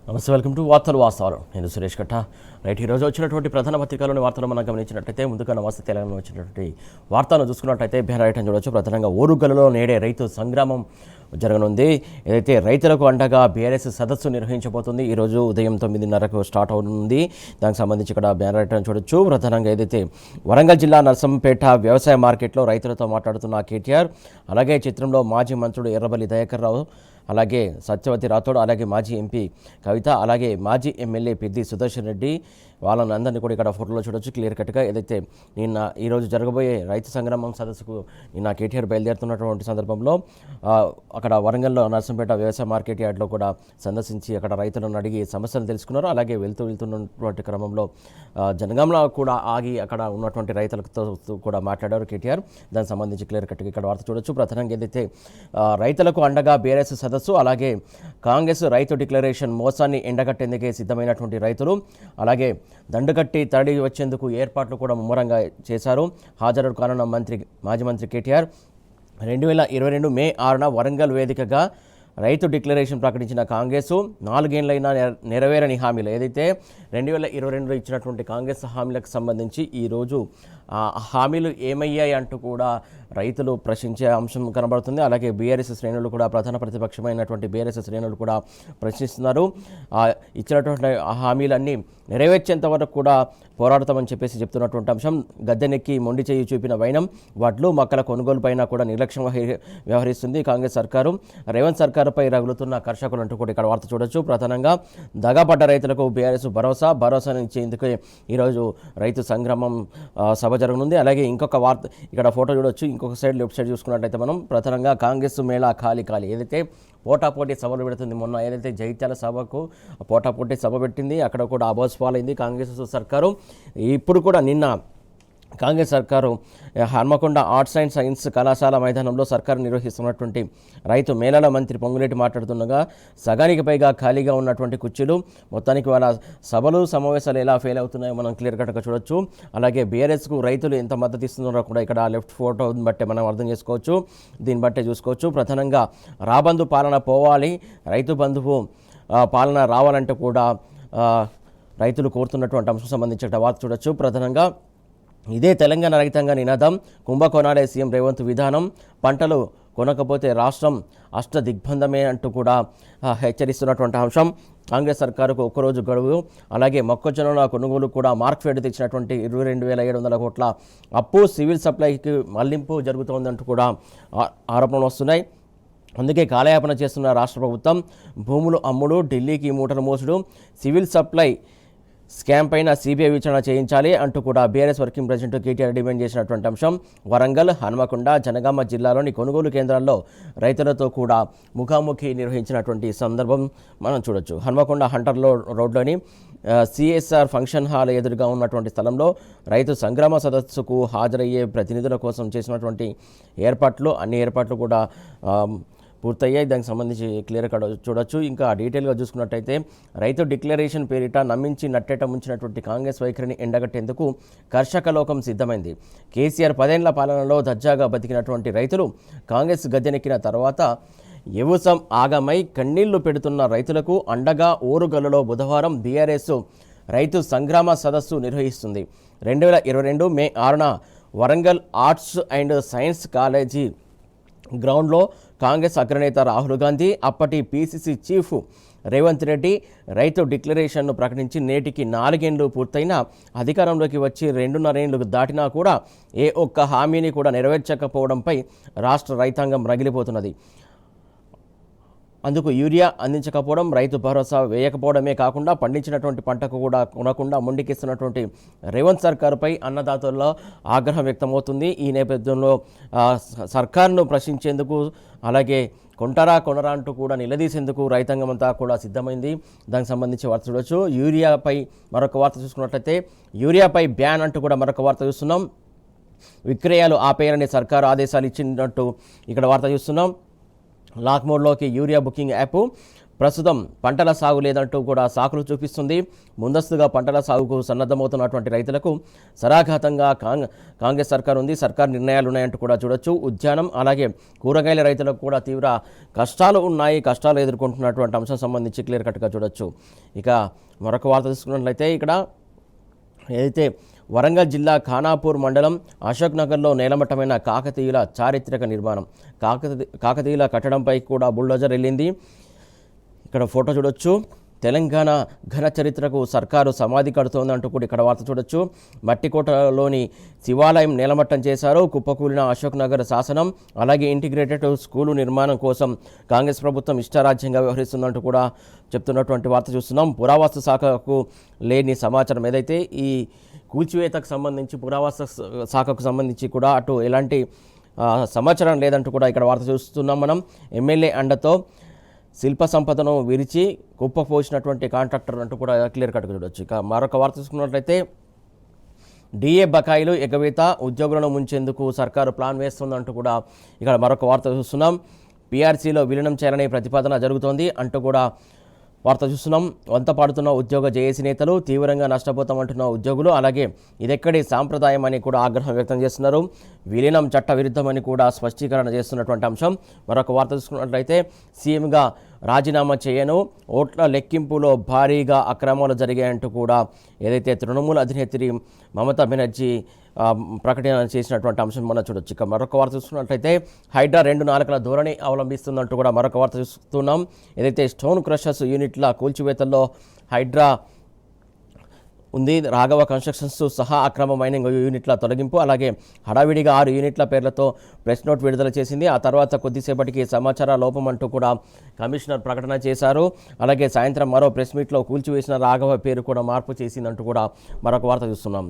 నమస్తే, welcome to వార్తలు వాస్తవాలు. నేను సురేష్ కట్ట. రైట్, ఈరోజు వచ్చినటువంటి ప్రధాన పత్రికలోని వార్తలు మనం గమనించినట్టయితే ముందుగా నమస్తే తెలంగాణ వచ్చినటువంటి వార్తలను చూసుకున్నట్టయితే బీఆర్ఐటం చూడవచ్చు. ప్రధానంగా ఓరుగల్లులో నేడే రైతు సంగ్రామం జరగనుంది. ఏదైతే రైతులకు అండగా బీఆర్ఎస్ సదస్సు నిర్వహించబోతుంది. ఈరోజు ఉదయం 9:30కు స్టార్ట్ అవుతుంది. దానికి సంబంధించి ఇక్కడ బీఆర్ఐటం చూడొచ్చు. ప్రధానంగా ఏదైతే వరంగల్ జిల్లా నర్సంపేట వ్యవసాయ మార్కెట్లో రైతులతో మాట్లాడుతున్న కేటీఆర్, అలాగే చిత్రంలో మాజీ మంత్రుడు ఎర్రబెల్లి దయాకర్ రావు, అలాగే సత్యవతి రాథోడ్, అలాగే మాజీ ఎంపీ కవిత, అలాగే మాజీ ఎమ్మెల్యే పెద్ది సుదర్శన్ రెడ్డి, వాళ్ళని అందరినీ కూడా ఇక్కడ ఫోటోలో చూడొచ్చు క్లియర్ కట్గా. ఏదైతే ఈరోజు జరగబోయే రైతు సంగ్రామం సదస్సుకు నిన్న కేటీఆర్ బయలుదేరుతున్నటువంటి సందర్భంలో అక్కడ వరంగల్లో నర్సంపేట వ్యవసాయ మార్కెట్ యార్డ్లో కూడా సందర్శించి అక్కడ రైతులను అడిగి సమస్యలు తెలుసుకున్నారు. అలాగే వెళ్తున్నటువంటి క్రమంలో జనగాంలో కూడా ఆగి అక్కడ ఉన్నటువంటి రైతులతో కూడా మాట్లాడారు కేటీఆర్. దానికి సంబంధించి క్లియర్ కట్గా ఇక్కడ వార్త చూడొచ్చు. ప్రధానంగా ఏదైతే రైతులకు అండగా బీఆర్ఎస్ సదస్సు, అలాగే కాంగ్రెస్ రైతు డిక్లరేషన్ మోసాన్ని ఎండగట్టేందుకే సిద్ధమైనటువంటి రైతులు, అలాగే దండుకట్టి తరలి వచ్చేందుకు ఏర్పాట్లు కూడా ముమ్మరంగా చేశారు. హాజరు కానున్న మాజీ మంత్రి కేటీఆర్ 2022 మే 6న వరంగల్ వేదికగా రైతు డిక్లరేషన్ ప్రకటించిన కాంగ్రెస్ 4 ఏళ్లైనా నెరవేరని హామీలు, ఏదైతే 2022లో ఇచ్చినటువంటి కాంగ్రెస్ హామీలకు సంబంధించి ఈరోజు హామీలు ఏమయ్యాయి అంటూ కూడా రైతులు ప్రశ్నించే అంశం కనబడుతుంది. అలాగే బీఆర్ఎస్ శ్రేణులు కూడా, ప్రధాన ప్రతిపక్షమైనటువంటి బీఆర్ఎస్ శ్రేణులు కూడా ప్రశ్నిస్తున్నారు. ఇచ్చినటువంటి హామీలన్నీ నెరవేర్చేంత వరకు కూడా పోరాడతామని చెప్పేసి చెప్తున్నటువంటి అంశం. గద్దెనెక్కి మొండి చేయి చూపిన వైనం, వడ్లు మొక్కల కొనుగోలు పైన కూడా నిర్లక్ష్యం వ్యవహరిస్తుంది కాంగ్రెస్ సర్కారు. రేవంత్ సర్కారుపై రగులుతున్న కర్షకులు అంటూ కూడా ఇక్కడ వార్త చూడొచ్చు. ప్రధానంగా దగాపడ్డ రైతులకు బీఆర్ఎస్ భరోసాను ఇచ్చేందుకు ఈరోజు రైతు సంగ్రామం సభ జరగనుంది. అలాగే ఇంకొక వార్త ఇక్కడ ఫోటో చూడొచ్చు. ఇంకొక సైడ్ లెఫ్ట్ సైడ్ చూసుకున్నట్టయితే మనం ప్రధానంగా కాంగ్రెస్ మేళా ఖాళీ ఏదైతే పోటాపోటీ సభలు పెడుతుంది. మొన్న ఏదైతే జైత్యాల సభకు పోటాపోటీ సభ పెట్టింది, అక్కడ కూడా అబోస్ పాలైంది కాంగ్రెస్ సర్కారు. ఇప్పుడు కూడా నిన్న కాంగ్రెస్ సర్కారు హన్మకొండ ఆర్ట్స్ అండ్ సైన్స్ కళాశాల మైదానంలో సర్కారు నిర్వహిస్తున్నటువంటి రైతు మేళాల మంత్రి పొంగులేటి మాట్లాడుతుండగా సగానికి పైగా ఖాళీగా ఉన్నటువంటి కుర్చీలు, మొత్తానికి వాళ్ళ సభలు సమావేశాలు ఎలా ఫెయిల్ అవుతున్నాయో మనం క్లియర్ కట్గా చూడొచ్చు. అలాగే బీఆర్ఎస్కు రైతులు ఎంత మద్దతు ఇస్తున్నారో కూడా ఇక్కడ లెఫ్ట్ ఫోటో బట్టే మనం అర్థం చేసుకోవచ్చు. దీన్ని బట్టే చూసుకోవచ్చు. ప్రధానంగా రాబంధు పాలన పోవాలి, రైతు బంధువు పాలన రావాలంటే కూడా రైతులు కోరుతున్నటువంటి అంశం సంబంధించిన వార్త చూడొచ్చు. ప్రధానంగా ఇదే తెలంగాణ రైతాంగ నినాదం, కుంభకోణాలే సీఎం రేవంత్ విధానం, పంటలు కొనకపోతే రాష్ట్రం అష్ట దిగ్బంధమే అంటూ కూడా హెచ్చరిస్తున్నటువంటి అంశం. కాంగ్రెస్ సర్కారుకు ఒక్కరోజు గడువు, అలాగే మొక్కజొన్నల కొనుగోలు కూడా మార్క్ఫెడ్ తెచ్చినటువంటి 22,700 కోట్ల అప్పు, సివిల్ సప్లైకి మళ్లింపు జరుగుతోందంటూ కూడా ఆరోపణలు వస్తున్నాయి. అందుకే కాలయాపన చేస్తున్న రాష్ట్ర ప్రభుత్వం, భూములు అమ్ముడు, ఢిల్లీకి మూటలు మోసుడు, సివిల్ సప్లై స్కామ్ పైన సిబిఐ విచారణ చేయించాలి అంటూ కూడా BRS working president KTR demand చేసినటువంటి అంశం. వరంగల్, హన్మకొండ, జనగామ జిల్లాలోని కొనుగోలు కేంద్రాల్లో రైతులతో కూడా ముఖాముఖి నిర్వహించినటువంటి సందర్భం మనం చూడొచ్చు. హన్మకొండ హంటర్ రోడ్లోని సిఎస్ఆర్ ఫంక్షన్ హాల్ ఎదురుగా ఉన్నటువంటి స్థలంలో రైతు సంగ్రామ సదస్సుకు హాజరయ్యే ప్రతినిధుల కోసం చేసినటువంటి అన్ని ఏర్పాట్లు కూడా పూర్తయ్యాయి. దానికి సంబంధించి క్లియర్గా చూడొచ్చు. ఇంకా డీటెయిల్గా చూసుకున్నట్టయితే రైతు డిక్లరేషన్ పేరిట నమ్మించి నట్టేట ముంచినటువంటి కాంగ్రెస్ వైఖరిని ఎండగట్టేందుకు కర్షక లోకం సిద్ధమైంది. కేసీఆర్ 10 ఏళ్ల పాలనలో దర్జాగా బతికినటువంటి రైతులు కాంగ్రెస్ గద్దెనెక్కిన తర్వాత ఎవుసం ఆగమై కన్నీళ్లు పెడుతున్న రైతులకు అండగా ఓరుగల్లులో బుధవారం బీఆర్ఎస్ రైతు సంగ్రామ సదస్సు నిర్వహిస్తుంది. 2022 మే 6న Warangal arts and science college గ్రౌండ్లో కాంగ్రెస్ అగ్రనేత రాహుల్ గాంధీ, అప్పటి పీసీసీ చీఫ్ రేవంత్ రెడ్డి రైతు డిక్లరేషన్ను ప్రకటించి నేటికి 4 ఏళ్లు పూర్తయినా అధికారంలోకి వచ్చి 2.5 ఏళ్లు దాటినా కూడా ఏ ఒక్క హామీని కూడా నెరవేర్చకపోవడంపై రాష్ట్ర రైతాంగం రగిలిపోతున్నది. అందుకు యూరియా అందించకపోవడం, రైతు భరోసా వేయకపోవడమే కాకుండా పండించినటువంటి పంటకు కూడా కొనకుండా మొండికిస్తున్నటువంటి రేవంత్ సర్కారుపై అన్నదాతల్లో ఆగ్రహం వ్యక్తమవుతుంది. ఈ నేపథ్యంలో సర్కారును ప్రశ్నించేందుకు, అలాగే కొనరా అంటూ కూడా నిలదీసేందుకు రైతాంగం అంతా కూడా సిద్ధమైంది. దానికి సంబంధించి వార్త చూడవచ్చు. యూరియాపై మరొక వార్త చూసుకున్నట్లయితే యూరియాపై బ్యాన్ అంటూ కూడా మరొక వార్త చూస్తున్నాం. విక్రయాలు ఆపేయాలని సర్కారు ఆదేశాలు ఇచ్చినట్టు ఇక్కడ వార్త చూస్తున్నాం. లాక్ మోడ్లోకి యూరియా బుకింగ్ యాప్ ప్రస్తుతం పంటల సాగు లేదంటూ కూడా సాకులు చూపిస్తుంది. ముందస్తుగా పంటల సాగుకు సన్నద్ధమవుతున్నటువంటి రైతులకు సరాఘాతంగా కాంగ్రెస్ సర్కార్ ఉంది. సర్కార్ నిర్ణయాలు ఉన్నాయంటూ కూడా చూడొచ్చు. ఉద్యానం అలాగే కూరగాయల రైతులకు కూడా తీవ్ర కష్టాలు ఉన్నాయి. కష్టాలు ఎదుర్కొంటున్నటువంటి అంశం సంబంధించి క్లియర్ కట్గా చూడొచ్చు. ఇక మరొక వార్త తీసుకున్నట్లయితే ఇక్కడ ఏదైతే వరంగల్ జిల్లా ఖానాపూర్ మండలం అశోక్ నగర్లో నేలమట్టమైన కాకతీయుల చారిత్రక నిర్మాణం. కాకతీయుల కట్టడంపై కూడా బుల్డోజర్ వెళ్ళింది. ఇక్కడ ఫోటో చూడొచ్చు. తెలంగాణ ఘన చరిత్రకు సర్కారు సమాధి కడుతోందంటూ కూడా ఇక్కడ వార్త చూడొచ్చు. మట్టికోటలోని శివాలయం నేలమట్టం చేశారు. కుప్పకూలిన అశోక్ నగర్ శాసనం అలాగే ఇంటిగ్రేటెడ్ స్కూలు నిర్మాణం కోసం కాంగ్రెస్ ప్రభుత్వం ఇష్టారాజ్యంగా వ్యవహరిస్తుందంటూ కూడా చెప్తున్నటువంటి వార్త చూస్తున్నాం. పురావస్తు శాఖకు లేని సమాచారం ఏదైతే ఈ కూల్చివేతకు సంబంధించి పురావస్తు శాఖకు సంబంధించి కూడా అటు ఎలాంటి సమాచారం లేదంటూ కూడా ఇక్కడ వార్త చూస్తున్నాం మనం. ఎమ్మెల్యే అండతో శిల్ప సంపదను విరిచి కుప్పపోసినటువంటి కాంట్రాక్టర్ అంటూ కూడా క్లియర్ కట్గా చూడొచ్చు. ఇక మరొక వార్త చూసుకున్నట్లయితే డిఏ బకాయిలు ఎగవేత ఉద్యోగులను ముంచేందుకు సర్కారు ప్లాన్ వేస్తుందంటూ కూడా ఇక్కడ మరొక వార్త చూస్తున్నాం. పీఆర్సీలో విలీనం చేయాలనే ప్రతిపాదన జరుగుతోంది అంటూ కూడా వార్త చూస్తున్నాం. వంత పాడుతున్న ఉద్యోగ జేఏసీ నేతలు, తీవ్రంగా నష్టపోతామంటున్న ఉద్యోగులు, అలాగే ఇదెక్కడి సాంప్రదాయం అని కూడా ఆగ్రహం వ్యక్తం చేస్తున్నారు. విలీనం చట్ట విరుద్ధమని కూడా స్పష్టీకరణ చేస్తున్నటువంటి అంశం. మరొక వార్త చూసుకున్నట్లయితే సీఎంగా రాజీనామా చేయను, ఓట్ల లెక్కింపులో భారీగా అక్రమాలు జరిగాయంటూ కూడా ఏదైతే తృణమూల అధినేత్రి మమతా బెనర్జీ ప్రకటన చేసినటువంటి అంశం మనం చూడొచ్చు. ఇక మరొక వార్త చూసుకున్నట్లయితే హైడ్రా 2 నాలుకల ధోరణి అవలంబిస్తుందంటూ కూడా మరొక వార్త చూస్తున్నాం. ఏదైతే స్టోన్ క్రషర్స్ యూనిట్ల కూల్చివేతల్లో హైడ్రా ఉంది. రాఘవ కన్స్ట్రక్షన్స్ సహా అక్రమ మైనింగ్ యూనిట్ల తొలగింపు, అలాగే హడావిడిగా 6 యూనిట్ల పేర్లతో ప్రెస్ నోట్ విడుదల చేసింది. ఆ తర్వాత కొద్దిసేపటికి సమాచార లోపం అంటూ కూడా కమిషనర్ ప్రకటన చేశారు. అలాగే సాయంత్రం మరో ప్రెస్ మీట్లో కూల్చివేసిన రాఘవ పేరు కూడా మార్పు చేసిందంటూ కూడా మరొక వార్త చూస్తున్నాం.